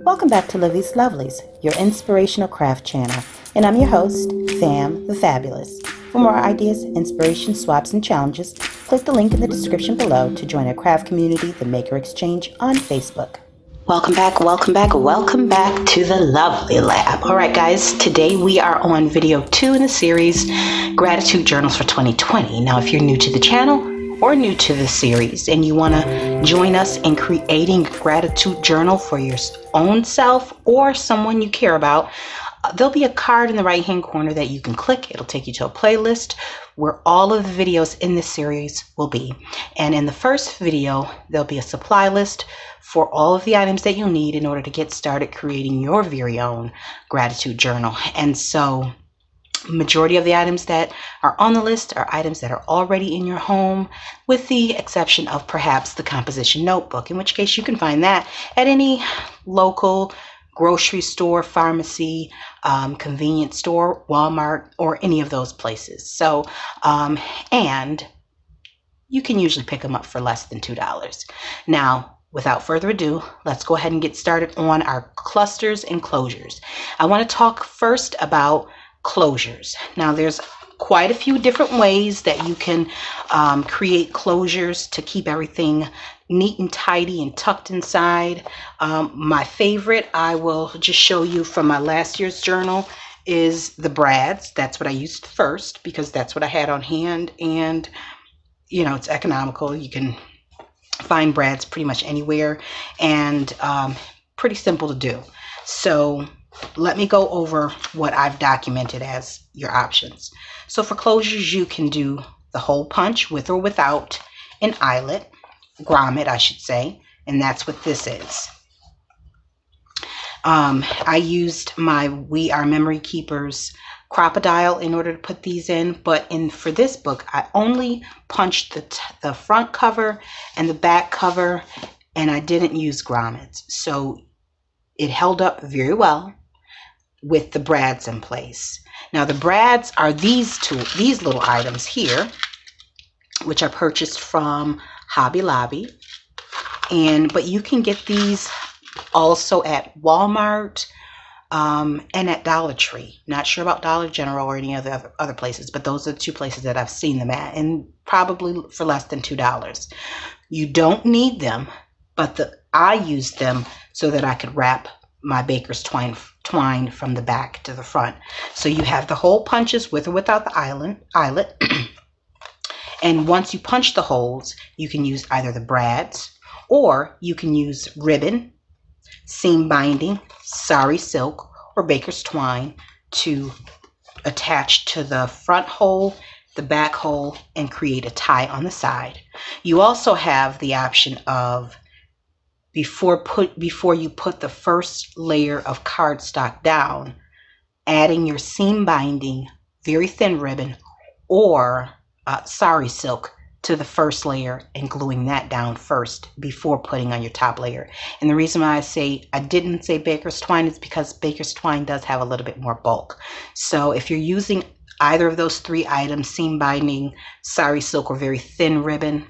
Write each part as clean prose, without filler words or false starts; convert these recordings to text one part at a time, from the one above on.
Welcome back to Livie's Lovelies, your inspirational craft channel, and I'm your host, Fam the Fabulous. For more ideas, inspiration, swaps, and challenges, click the link in the description below to join our craft community, the Maker Exchange, on Facebook. Welcome back to the Lovely Lab. All right, guys, today we are on video 2 in the series, Gratitude Journals for 2020. Now, if you're new to the channel or new to the series and you want to join us in creating a gratitude journal for your own self or someone you care about, there'll be a card in the right hand corner that you can click. It'll take you to a playlist where all of the videos in this series will be. And in the first video, there'll be a supply list for all of the items that you'll need in order to get started creating your very own gratitude journal. And so majority of the items that are on the list are items that are already in your home, with the exception of perhaps the composition notebook, in which case you can find that at any local grocery store, pharmacy, convenience store, Walmart, or any of those places. So, and you can usually pick them up for less than $2. Now, without further ado, let's go ahead and get started on our clusters and closures. I want to talk first about closures. Now, there's quite a few different ways that you can create closures to keep everything neat and tidy and tucked inside. My favorite, I will just show you from my last year's journal, is the brads. That's what I used first because that's what I had on hand, and you know, it's economical. You can find brads pretty much anywhere, and pretty simple to do. So let me go over what I've documented as your options. So for closures, you can do the hole punch with or without an eyelet, grommet, I should say, and that's what this is. I used my We Are Memory Keepers crocodile in order to put these in, but for this book, I only punched the front cover and the back cover, and I didn't use grommets. So it held up very well with the brads in place. Now the brads are these little items here, which I purchased from Hobby Lobby, but you can get these also at Walmart and at Dollar Tree. Not sure about Dollar General or any other places, but those are the two places that I've seen them at, and probably for less than $2. You don't need them, but I used them so that I could wrap my baker's twine from the back to the front. So you have the hole punches with or without the eyelet. And once you punch the holes, you can use either the brads, or you can use ribbon, seam binding, sari silk, or baker's twine to attach to the front hole, the back hole, and create a tie on the side. You also have the option of, before you put the first layer of cardstock down, adding your seam binding, very thin ribbon, or sari silk to the first layer and gluing that down first before putting on your top layer. And the reason why I didn't say baker's twine is because baker's twine does have a little bit more bulk. So if you're using either of those three items, seam binding, sari silk, or very thin ribbon,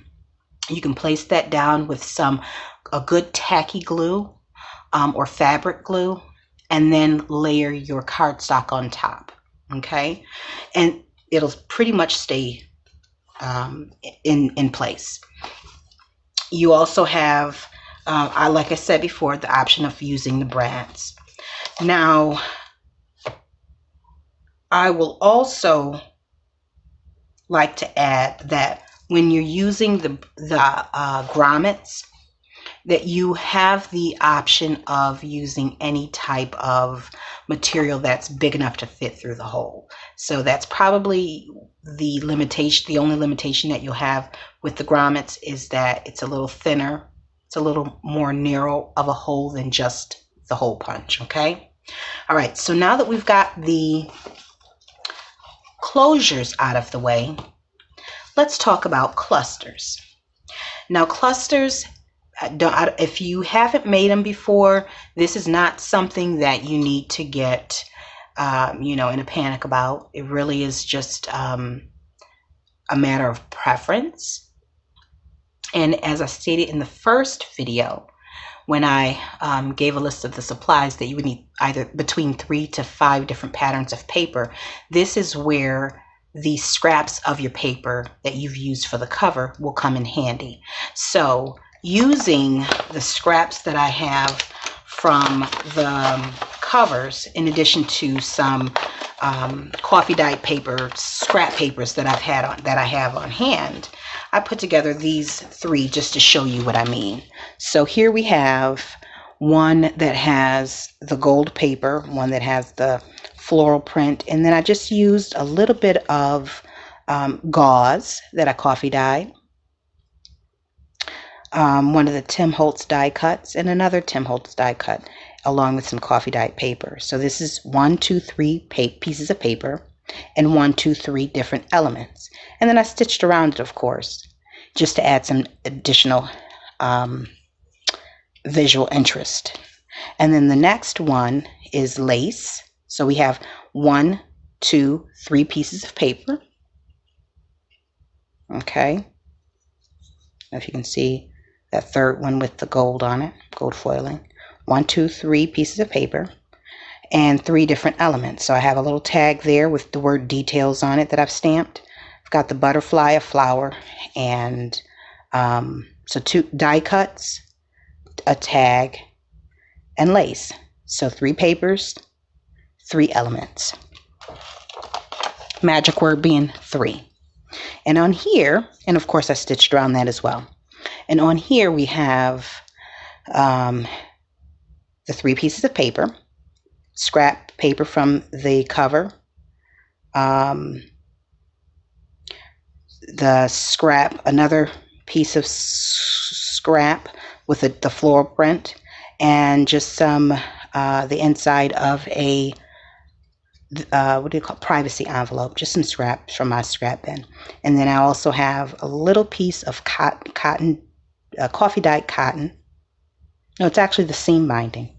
you can place that down with a good tacky glue or fabric glue, and then layer your cardstock on top. Okay, and it'll pretty much stay in place. You also have, like I said before, the option of using the brads. Now, I will also like to add that when you're using the grommets, that you have the option of using any type of material that's big enough to fit through the hole. So that's probably the limitation. The only limitation that you'll have with the grommets is that it's a little thinner. It's a little more narrow of a hole than just the hole punch, okay? All right, so now that we've got the closures out of the way, let's talk about clusters. Now, clusters, if you haven't made them before, this is not something that you need to get, in a panic about. It really is just a matter of preference. And as I stated in the first video, when I gave a list of the supplies that you would need either between 3 to 5 different patterns of paper. This is where the scraps of your paper that you've used for the cover will come in handy. So using the scraps that I have from the covers, in addition to some coffee dyed paper, scrap papers that I have on hand, I put together these 3 just to show you what I mean. So here we have one that has the gold paper, one that has the floral print, and then I just used a little bit of gauze that I coffee dyed, one of the Tim Holtz die cuts, and another Tim Holtz die cut, along with some coffee dyed paper. So this is 1, 2, 3 pieces of paper and 1, 2, 3 different elements. And then I stitched around it, of course, just to add some additional visual interest. And then the next one is lace. So we have 1, 2, 3 pieces of paper. Okay. If you can see that third one with the gold on it, gold foiling. 1, 2, 3 pieces of paper and 3 different elements. So I have a little tag there with the word details on it that I've stamped. I've got the butterfly, a flower, and so 2 die cuts, a tag, and lace. So 3 papers, 3 elements. Magic word being 3. And on here, and of course I stitched around that as well. And on here we have the 3 pieces of paper, scrap paper from the cover, the scrap, another piece of scrap with the floral print, and just some the inside of a what do you call it? Privacy envelope, just some scraps from my scrap bin. And then I also have a little piece of cotton, coffee dyed cotton. No, it's actually the seam binding.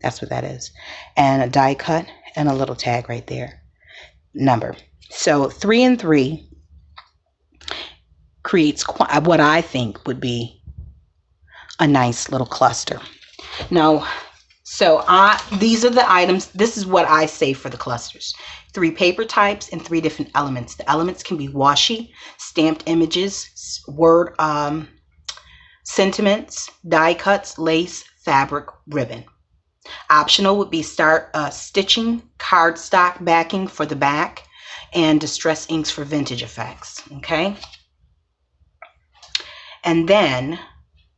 That's what that is. And a die cut and a little tag right there. Number. So 3 and 3 creates what I think would be a nice little cluster. Now, so these are the items. This is what I say for the clusters. 3 paper types and 3 different elements. The elements can be washi, stamped images, word sentiments, die cuts, lace, fabric, ribbon. Optional would be stitching, cardstock backing for the back, and distress inks for vintage effects. Okay. And then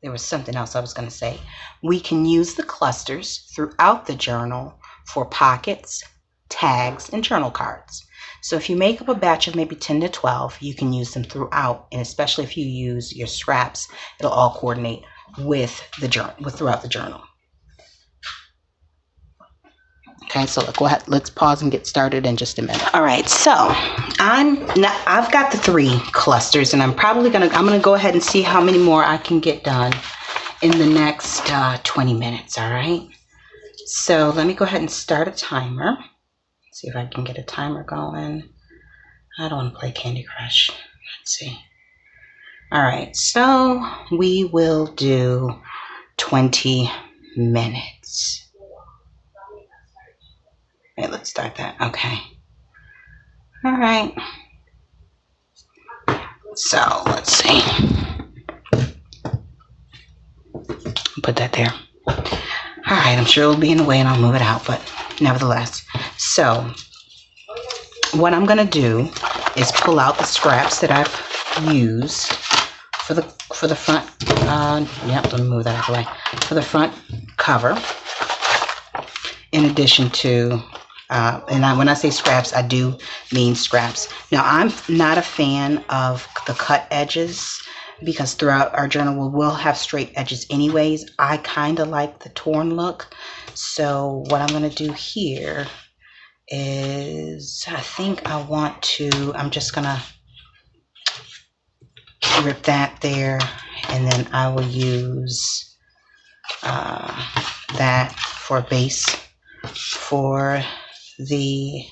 there was something else I was going to say. We can use the clusters throughout the journal for pockets, tags, and journal cards. So if you make up a batch of maybe 10 to 12, you can use them throughout, and especially if you use your scraps, it'll all coordinate with the journal, throughout the journal. Okay, so go ahead. Let's pause and get started in just a minute. All right, so I've got the 3 clusters, and I'm gonna go ahead and see how many more I can get done in the next 20 minutes. All right. So let me go ahead and start a timer. See if I can get a timer going. I don't want to play Candy Crush. Let's see. All right, so we will do 20 minutes. Okay, let's start that. Okay. All right. So let's see. Put that there. All right, I'm sure it'll be in the way and I'll move it out, but nevertheless. So what I'm going to do is pull out the scraps that I've used for the front. Let me move that out of the way. For the front cover, in addition to when I say scraps, I do mean scraps. Now, I'm not a fan of the cut edges because throughout our journal we will have straight edges anyways. I kind of like the torn look. So what I'm going to do here is I'm just going to rip that there, and then I will use that for a base for the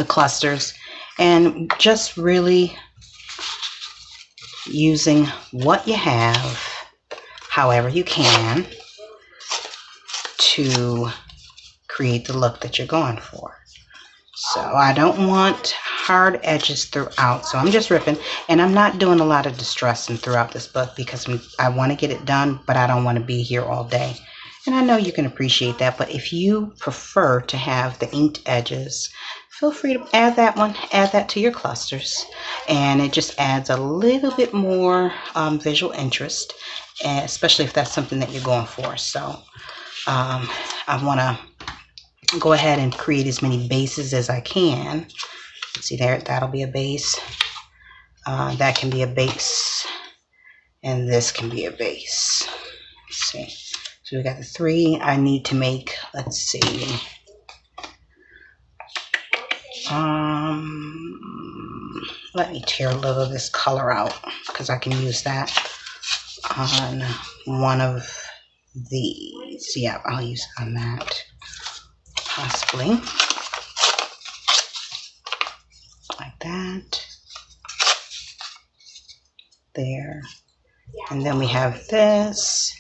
clusters, and just really using what you have, however you can, to create the look that you're going for. So I don't want hard edges throughout, so I'm just ripping, and I'm not doing a lot of distressing throughout this book because I want to get it done, but I don't want to be here all day. And I know you can appreciate that, but if you prefer to have the inked edges, feel free to add that to your clusters, and it just adds a little bit more visual interest, especially if that's something that you're going for. So I want to go ahead and create as many bases as I can. See there, that'll be a base. That can be a base, and this can be a base. Let's see. So we got the 3. I need to make, let's see. Let me tear a little of this color out because I can use that on one of these. Yeah, I'll use it on that. Possibly. Like that. There. And then we have this.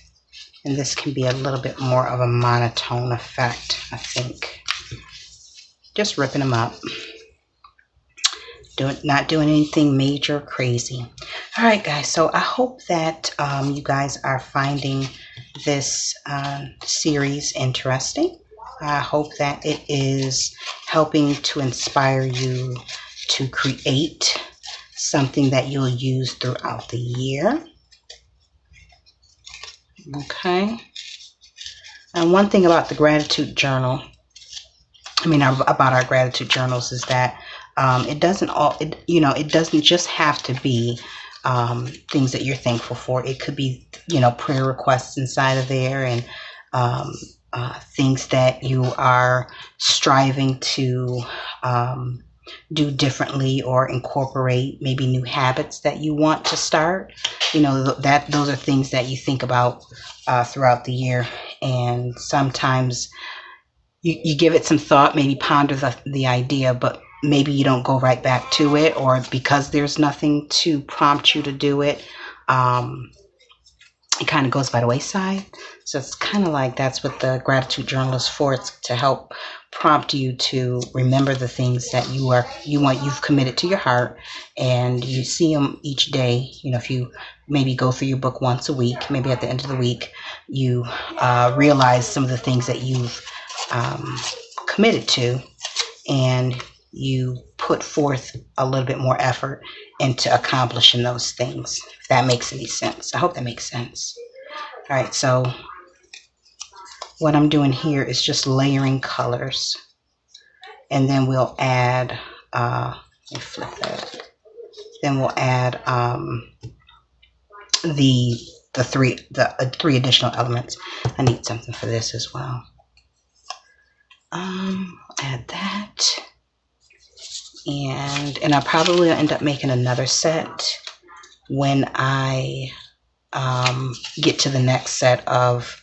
And this can be a little bit more of a monotone effect, I think. Just ripping them up. Not doing anything major crazy. All right, guys. So I hope that you guys are finding this series interesting. I hope that it is helping to inspire you to create something that you'll use throughout the year. Okay. And one thing about the gratitude journal, about our gratitude journals, is that it doesn't just have to be things that you're thankful for. It could be, prayer requests inside of there, and things that you are striving to do differently or incorporate, maybe new habits that you want to start. Those are things that you think about throughout the year, and sometimes you give it some thought, maybe ponder the idea, but maybe you don't go right back to it, or because there's nothing to prompt you to do it, it kind of goes by the wayside. So it's kind of like that's what the gratitude journal is for. It's to help prompt you to remember the things that you've committed to your heart, and you see them each day. If you maybe go through your book once a week, maybe at the end of the week, you realize some of the things that you've committed to, and you put forth a little bit more effort into accomplishing those things. If that makes any sense. I hope that makes sense. All right, so what I'm doing here is just layering colors, and then we'll add, let me flip that. Then we'll add the three additional elements. I need something for this as well. Add that, and I probably will end up making another set when I get to the next set of,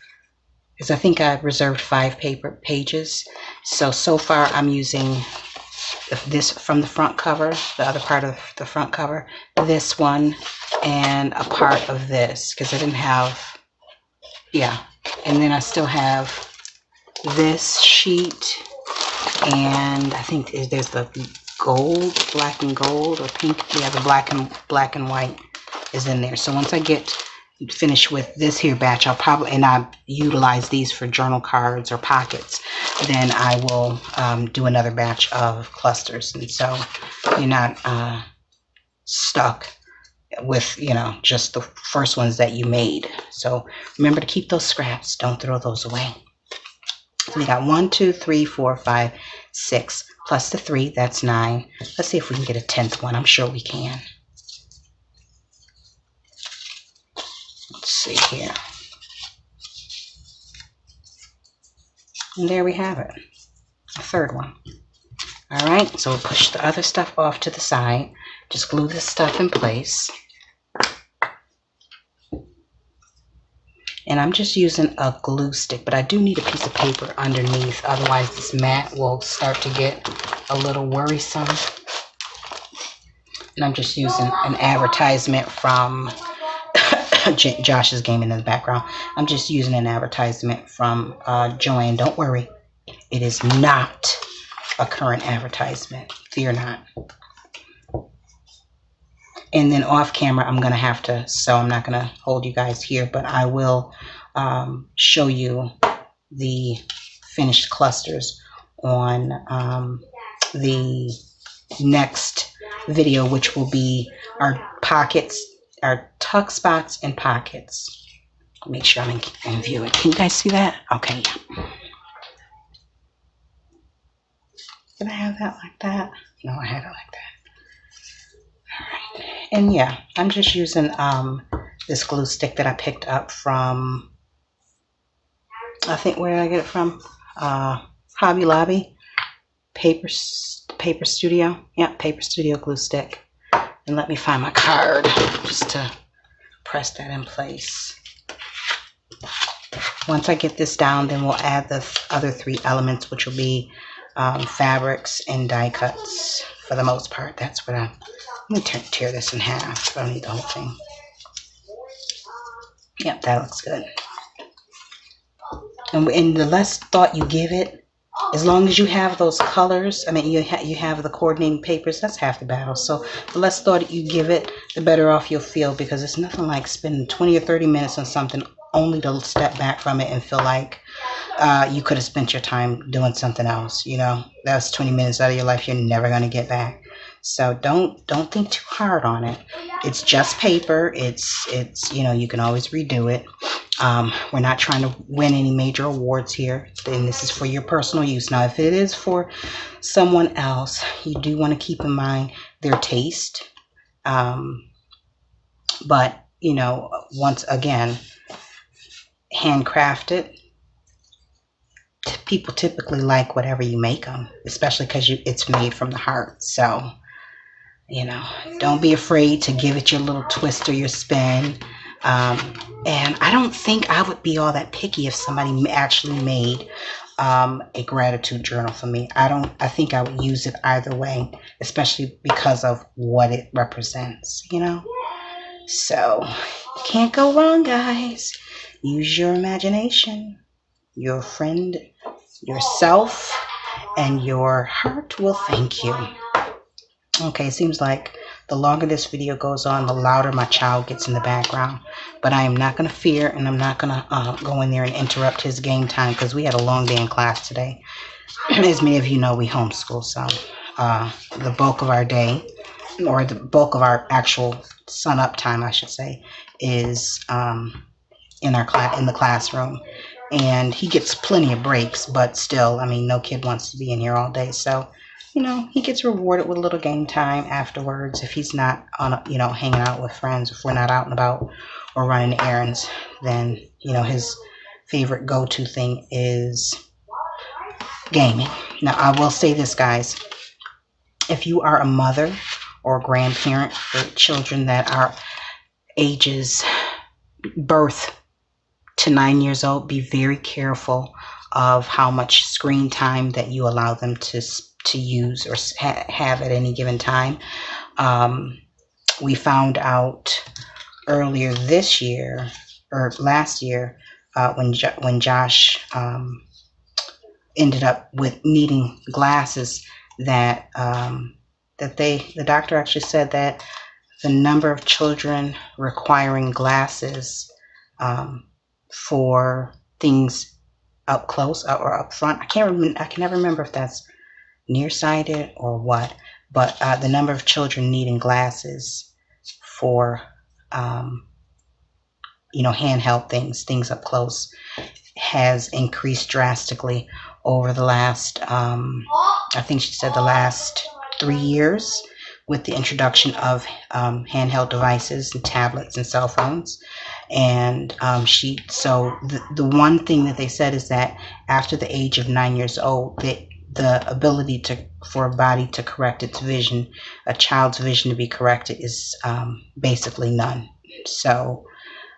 because I think I reserved 5 pages. So far I'm using this from the front cover, the other part of the front cover, this one, and a part of this, because I didn't have, and then I still have this sheet, and I think there's the gold, black and gold, or pink, the black and white is in there. So once I get finished with this here batch, I utilize these for journal cards or pockets, then I will do another batch of clusters, and so you're not stuck with just the first ones that you made. So remember to keep those scraps, don't throw those away. So we got 1, 2, 3, 4, 5, 6 plus the 3, that's 9. Let's see if we can get a 10th one. I'm sure we can. Let's see here. And there we have it, a 3rd one. All right, so we'll push the other stuff off to the side. Just glue this stuff in place. And I'm just using a glue stick, but I do need a piece of paper underneath. Otherwise, this mat will start to get a little worrisome. And I'm just using an advertisement from Josh is gaming in the background. I'm just using an advertisement from Joanne. Don't worry, it is not a current advertisement. Fear not. And then off camera, I'm going to have to, so I'm not going to hold you guys here, but I will show you the finished clusters on the next video, which will be our pockets, our tuck spots and pockets. Make sure I'm in view. Can you guys see that? Okay, yeah. Did I have that like that? No, I had it like that. All right. And yeah, I'm just using this glue stick that I picked up from, I think, where did I get it from? Hobby Lobby. Paper Studio. Yeah, Paper Studio glue stick. And let me find my card just to press that in place. Once I get this down, then we'll add the other 3 elements, which will be fabrics and die cuts for the most part. That's what I'm going to tear this in half. I don't need the whole thing. Yep, that looks good. And the less thought you give it, as long as you have those colors, I mean, you have the coordinating papers, that's half the battle. So the less thought you give it, the better off you'll feel, because it's nothing like spending 20 or 30 minutes on something only to step back from it and feel like you could have spent your time doing something else. You know, that's 20 minutes out of your life you're never going to get back. So don't think too hard on it. It's just paper. It's you know, you can always redo it. We're not trying to win any major awards here, and this is for your personal use. Now, if it is for someone else, you do want to keep in mind their taste. But, you know, once again, handcrafted, people typically like whatever you make them, especially because it's made from the heart. So, you know, don't be afraid to give it your little twist or your spin. And I don't think I would be all that picky if somebody actually made a gratitude journal for me. I think I would use it either way, especially because of what it represents, you know. So you can't go wrong, guys. Use your imagination, your friend, yourself, and your heart will thank you. Okay, it seems like the longer this video goes on, the louder my child gets in the background. But I am not going to fear, and I'm not going to go in there and interrupt his game time, because we had a long day in class today. As many of you know, we homeschool, so the bulk of our day, or the bulk of our actual sun-up time, I should say, is in the classroom. And he gets plenty of breaks, but still, I mean, no kid wants to be in here all day. So, you know, he gets rewarded with a little game time afterwards if he's not on, you know, hanging out with friends. If we're not out and about or running errands, then, you know, his favorite go-to thing is gaming. Now, I will say this, guys. If you are a mother or a grandparent for children that are ages birth to 9 years old, be very careful of how much screen time that you allow them to use or have at any given time. We found out earlier this year or last year when Josh ended up with needing glasses, that the doctor actually said that the number of children requiring glasses for things up close or up front, I can never remember if that's nearsighted or what, but the number of children needing glasses for you know, handheld things up close has increased drastically over the last I think she said the last 3 years, with the introduction of handheld devices and tablets and cell phones. And the one thing that they said is that after the age of 9 years old, the ability for a body to correct its vision, a child's vision to be corrected, is basically none. So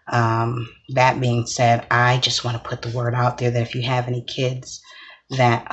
that being said, I just want to put the word out there that if you have any kids that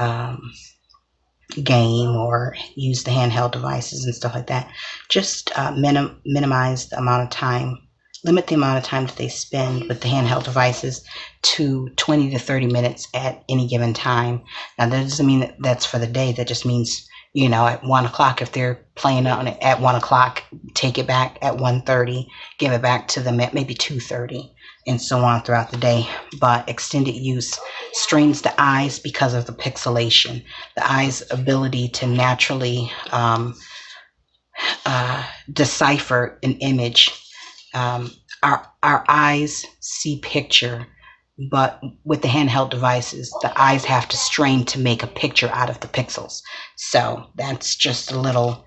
game or use the handheld devices and stuff like that. Just minimize the amount of time, limit the amount of time that they spend with the handheld devices to 20 to 30 minutes at any given time. Now, that doesn't mean that that's for the day. That just means, you know, at 1 o'clock, if they're playing on it at 1 o'clock, take it back at 1:30, give it back to them at maybe 2:30, and so on throughout the day. But extended use strains the eyes because of the pixelation. The eye's ability to naturally decipher an image. Our eyes see picture, but with the handheld devices, the eyes have to strain to make a picture out of the pixels. So that's just a little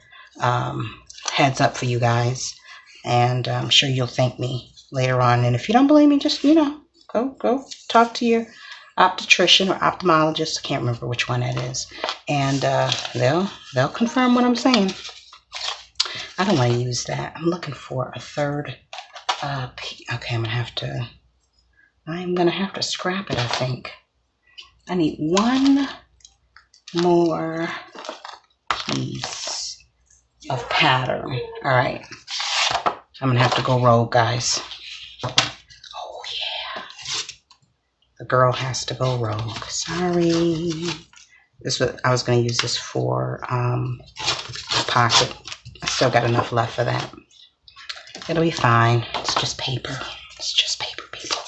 heads up for you guys, and I'm sure you'll thank me later on. And if you don't believe me, just, you know, go talk to your optician or ophthalmologist. I can't remember which one that is, and they'll confirm what I'm saying. I don't want to use that. I'm looking for a third. Okay, I'm gonna have to scrap it, I think. I need one more piece of pattern. All right, I'm gonna have to go rogue, guys. Oh yeah, the girl has to go rogue. Sorry. I was gonna use this for a pocket. I still got enough left for that. It'll be fine. It's just paper. It's just paper, people.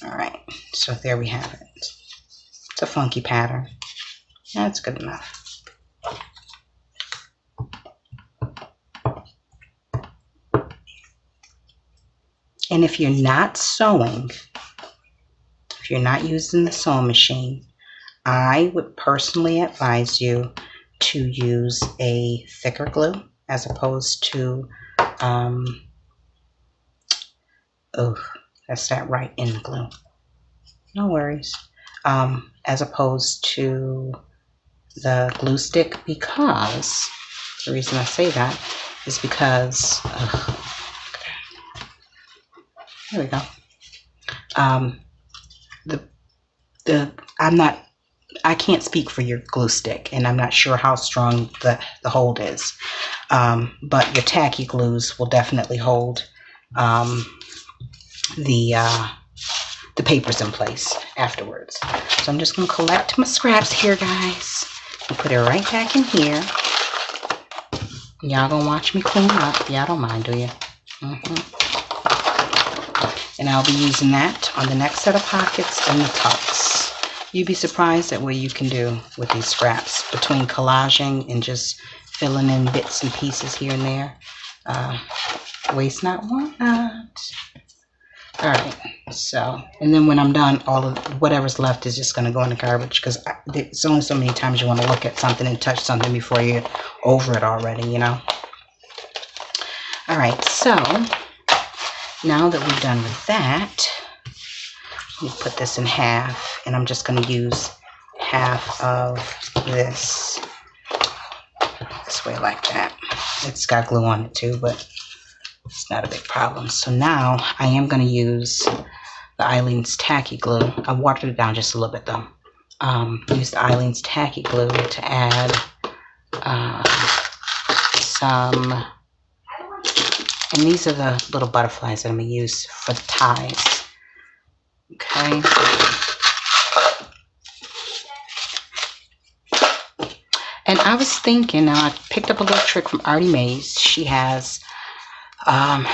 All right, so there we have it. It's a funky pattern. That's good enough. And if you're not sewing, if you're not using the sewing machine, I would personally advise you to use a thicker glue as opposed to, oh, that's that right in the glue. No worries. As opposed to the glue stick, because the reason I say that is because, there we go. I can't speak for your glue stick, and I'm not sure how strong the hold is. But your tacky glues will definitely hold the papers in place afterwards. So I'm just going to collect my scraps here, guys, and put it right back in here. Y'all gonna watch me clean up. Y'all don't mind, do you? And I'll be using that on the next set of pockets and the tucks. You'd be surprised at what you can do with these scraps between collaging and just filling in bits and pieces here and there. Waste not, want not. All right, so, and then when I'm done, all of whatever's left is just going to go in the garbage, because there's only so many times you want to look at something and touch something before you're over it already, you know. All right, so now that we're done with that, we put this in half, and I'm just going to use half of this way like that. It's got glue on it too, but it's not a big problem. So now I am going to use the Eileen's Tacky Glue. I watered it down just a little bit though. Use the Eileen's Tacky Glue to add some, and these are the little butterflies that I'm going to use for the ties. Okay. And I was thinking, now I picked up a little trick from Artie Mays. She has,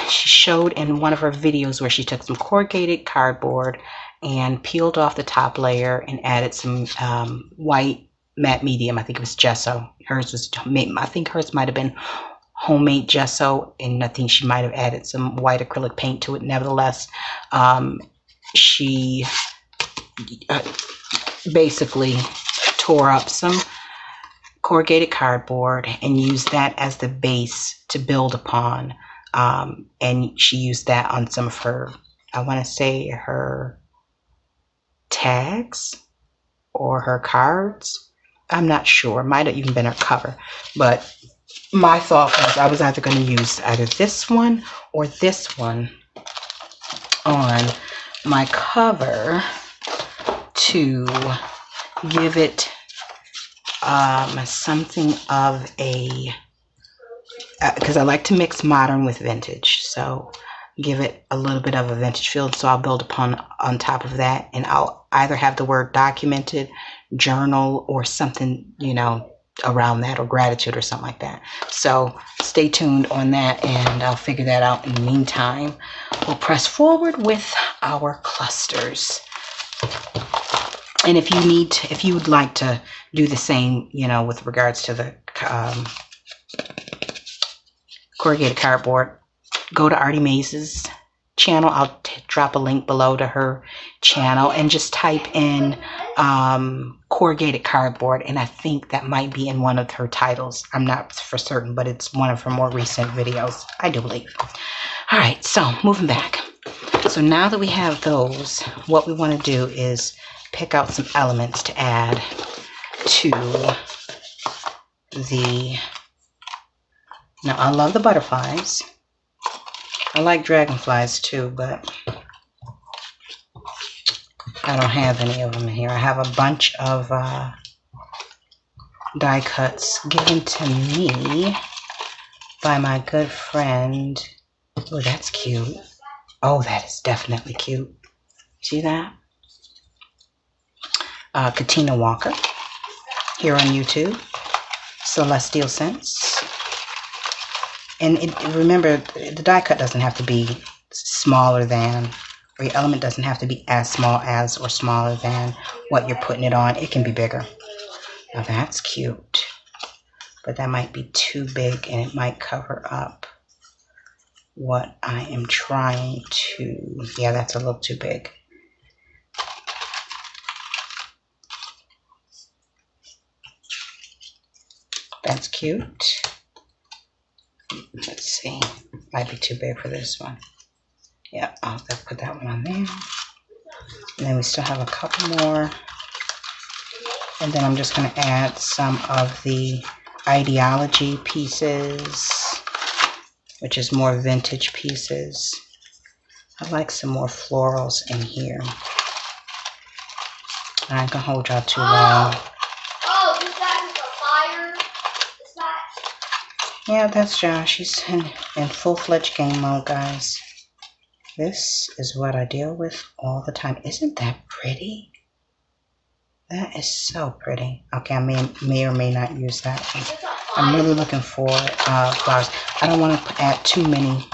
she showed in one of her videos where she took some corrugated cardboard and peeled off the top layer and added some white matte medium. I think it was gesso. Hers was, I think hers might have been homemade gesso, and I think she might have added some white acrylic paint to it. Nevertheless, she basically tore up some corrugated cardboard and used that as the base to build upon. And she used that on some of her, I want to say her tags or her cards. I'm not sure. Might have even been her cover. But my thought was I was either going to use either this one or this one on my cover to give it something of a, because I like to mix modern with vintage, so give it a little bit of a vintage feel. So I'll build on top of that, and I'll either have the word documented, journal, or something, you know, around that, or gratitude or something like that. So stay tuned on that, and I'll figure that out. In the meantime, we'll press forward with our clusters. And if you would like to do the same, you know, with regards to the corrugated cardboard, go to Artie Maze's channel. I'll drop a link below to her channel, and just type in corrugated cardboard, and I think that might be in one of her titles. I'm not for certain, but it's one of her more recent videos, I do believe. All right, so moving back. So now that we have those, what we want to do is pick out some elements to add to the, now I love the butterflies. I like dragonflies too, but I don't have any of them here. I have a bunch of die cuts given to me by my good friend. Oh, that's cute. Oh, that is definitely cute. See that? Katina Walker here on YouTube. Celestial Scents. And remember, the die cut doesn't have to be smaller than, or your element doesn't have to be as small as or smaller than what you're putting it on. It can be bigger. Now that's cute. But that might be too big, and it might cover up what I am trying to, yeah, that's a little too big. That's cute. Let's see, might be too big for this one. Yeah, I'll put that one on there. And then we still have a couple more. And then I'm just going to add some of the ideology pieces, which is more vintage pieces. I like some more florals in here. I ain't gonna hold y'all too long. Oh, this guy is a fire. Yeah, that's Josh. He's in full-fledged game mode, guys. This is what I deal with all the time. Isn't that pretty? That is so pretty. Okay, I may or may not use that one. I'm really looking for flowers. I don't want to add too many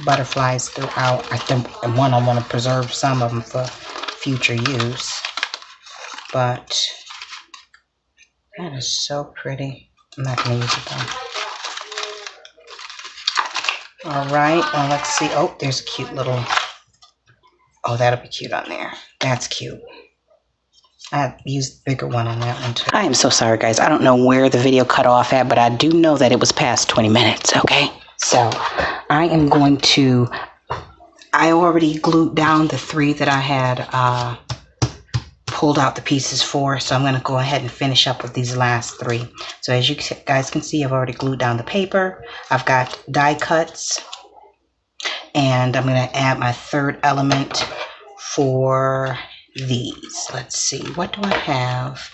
butterflies throughout. I think, one, I want to preserve some of them for future use. But that is so pretty. I'm not going to use it though. Alright, well, let's see. Oh, there's a cute little... Oh, that'll be cute on there. That's cute. I used the bigger one on that one too. I am so sorry, guys. I don't know where the video cut off at, but I do know that it was past 20 minutes, okay? So, I am going to... I already glued down the 3 that I had pulled out the pieces for, so I'm going to go ahead and finish up with these last 3. So as you guys can see, I've already glued down the paper. I've got die cuts, and I'm going to add my 3rd element for these. Let's see, what do I have?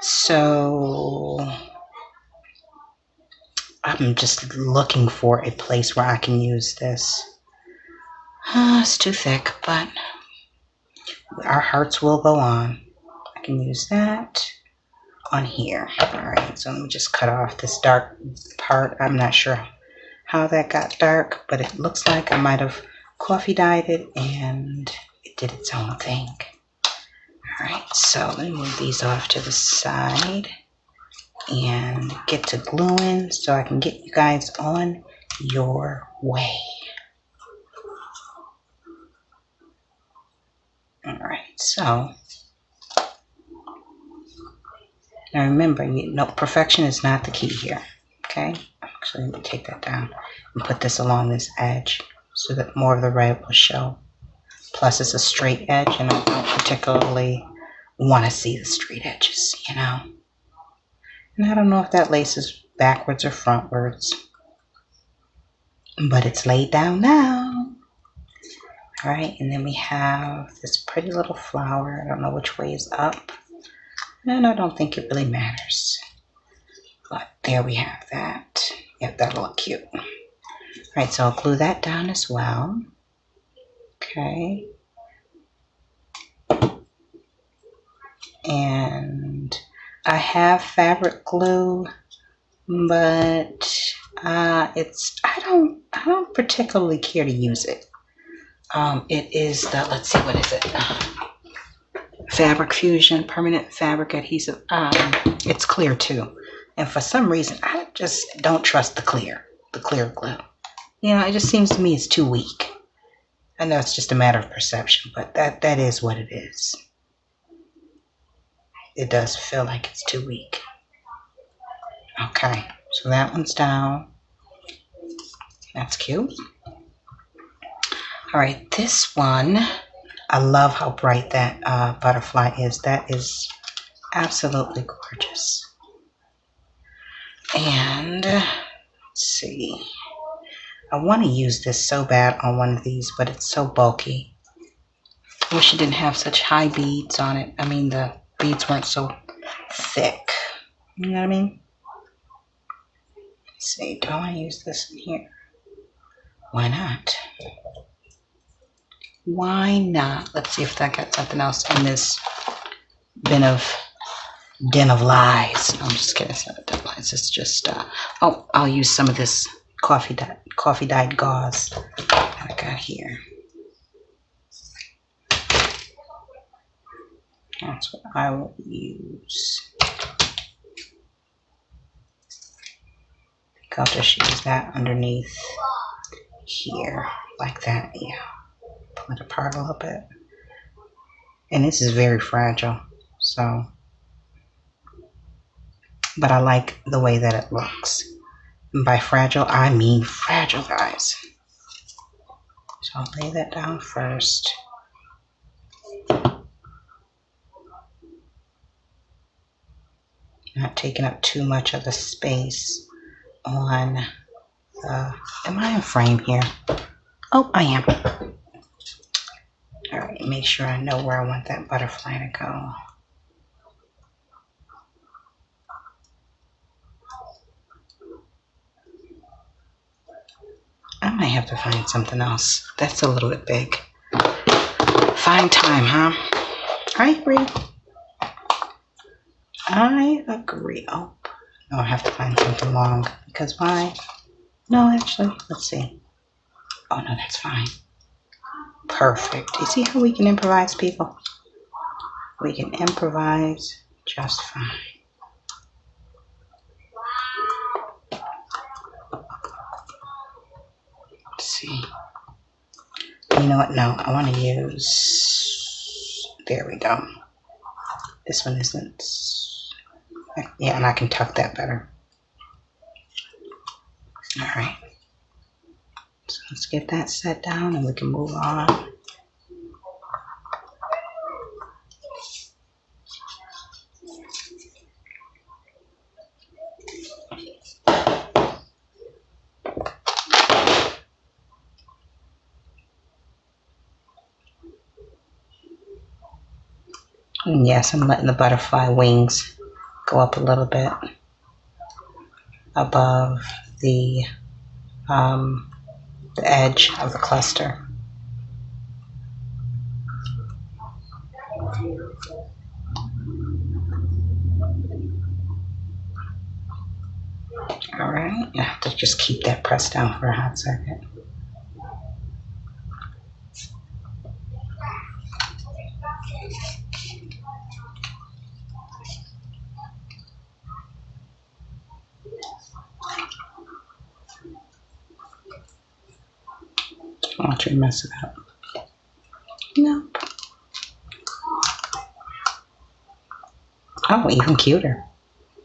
So I'm just looking for a place where I can use this. It's too thick, but our hearts will go on. I can use that on here. Alright, so let me just cut off this dark part. I'm not sure how that got dark, but it looks like I might have coffee dyed it and it did its own thing. Alright, so let me move these off to the side and get to gluing so I can get you guys on your way. Alright, so now remember, perfection is not the key here. Okay, actually, let me take that down and put this along this edge so that more of the red will show. Plus, it's a straight edge, and I don't particularly want to see the straight edges, you know. And I don't know if that lace is backwards or frontwards, but it's laid down now. All right, and then we have this pretty little flower. I don't know which way is up. And I don't think it really matters. But there we have that. Yep, that'll look cute. All right, so I'll glue that down as well. Okay. And I have fabric glue, but I don't particularly care to use it. It is the, let's see, what is it? Fabric Fusion Permanent Fabric Adhesive. It's clear too. And for some reason, I just don't trust the clear glue. You know, it just seems to me it's too weak. I know it's just a matter of perception, but that is what it is. It does feel like it's too weak. Okay, so that one's down. That's cute. All right, this one, I love how bright that butterfly is. That is absolutely gorgeous. And let's see. I want to use this so bad on one of these, but it's so bulky. I wish it didn't have such high beads on it. I mean, the beads weren't so thick. You know what I mean? Let's see, do I want to use this in here? Why not? Why not? Let's see if I got something else in this den of lies. No, I'm just kidding. It's not a den of lies. It's just, oh, I'll use some of this coffee dyed gauze that I got here. That's what I will use. I think I'll just use that underneath here, like that. Yeah. Pull it apart a little bit. And this is very fragile, so, but I like the way that it looks. And by fragile, I mean fragile, guys. So I'll lay that down first. Not taking up too much of the space on the, am I in frame here? Oh, I am. All right, make sure I know where I want that butterfly to go. I might have to find something else. That's a little bit big. Find time, huh? I agree. I agree. Oh, no, I have to find something long. Because why? No, actually, let's see. Oh, no, that's fine. Perfect. You see how we can improvise, people? We can improvise just fine. Let's see. You know what? No, I want to use... There we go. This one isn't... Yeah, and I can tuck that better. All right. So let's get that set down and we can move on. And yes, I'm letting the butterfly wings go up a little bit above the edge of the cluster. All right, you have to just keep that pressed down for a hot second. I want you to mess it up. Nope. Oh, even cuter.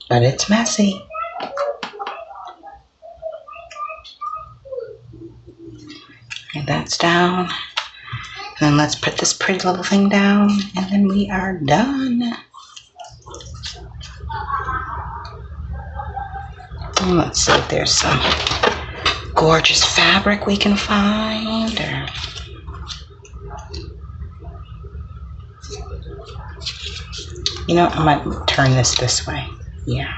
But it's messy. And that's down. And then let's put this pretty little thing down. And then we are done. And let's see if there's some gorgeous fabric we can find. Or... You know, I might turn this way. Yeah.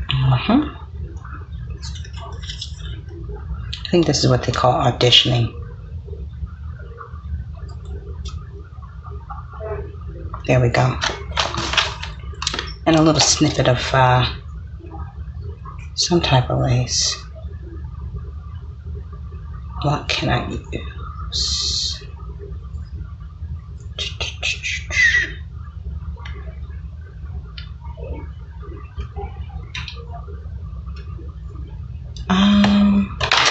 I think this is what they call auditioning. There we go. And a little snippet of some type of lace. What can I use?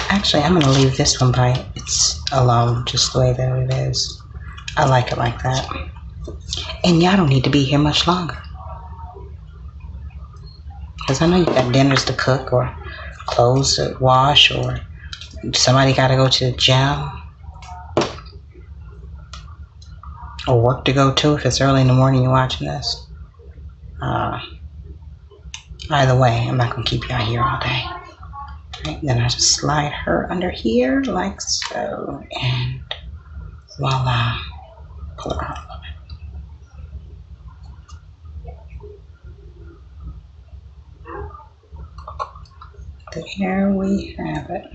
Actually, I'm going to leave this one by its alone, just the way that it is. I like it like that. And y'all don't need to be here much longer, because I know you got dinners to cook, or clothes to wash, or somebody got to go to the gym, or work to go to if it's early in the morning you're watching this. Either way, I'm not going to keep y'all here all day. Right, then I just slide her under here like so, and voila, pull her up. There we have it.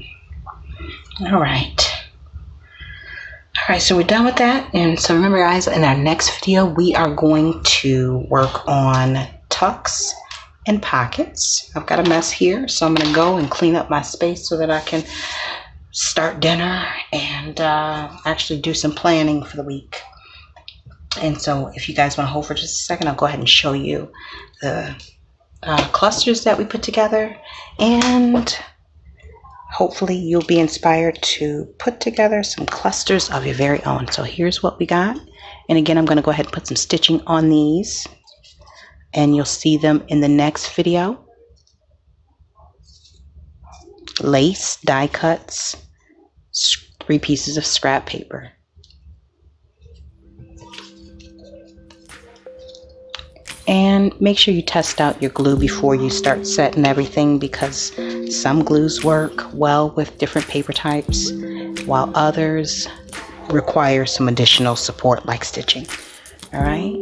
All right, so we're done with that. And so remember, guys, in our next video we are going to work on tucks and pockets. I've got a mess here, so I'm going to go and clean up my space so that I can start dinner and actually do some planning for the week. And so if you guys want to hold for just a second, I'll go ahead and show you the clusters that we put together, and hopefully you'll be inspired to put together some clusters of your very own. So here's what we got. And again, I'm going to go ahead and put some stitching on these, and you'll see them in the next video. Lace, die cuts, 3 pieces of scrap paper. And make sure you test out your glue before you start setting everything, because some glues work well with different paper types, while others require some additional support like stitching. All right.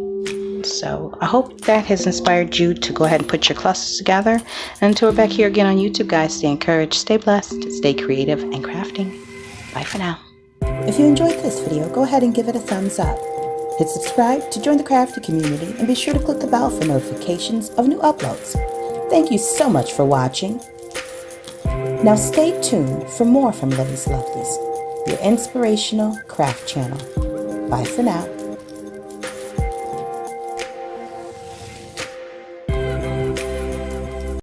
So I hope that has inspired you to go ahead and put your clusters together. And until we're back here again on YouTube, guys, stay encouraged, stay blessed, stay creative and crafting. Bye for now. If you enjoyed this video, go ahead and give it a thumbs up. Hit subscribe to join the crafting community, and be sure to click the bell for notifications of new uploads. Thank you so much for watching. Now stay tuned for more from Livie's Lovelies, your inspirational craft channel. Bye for now.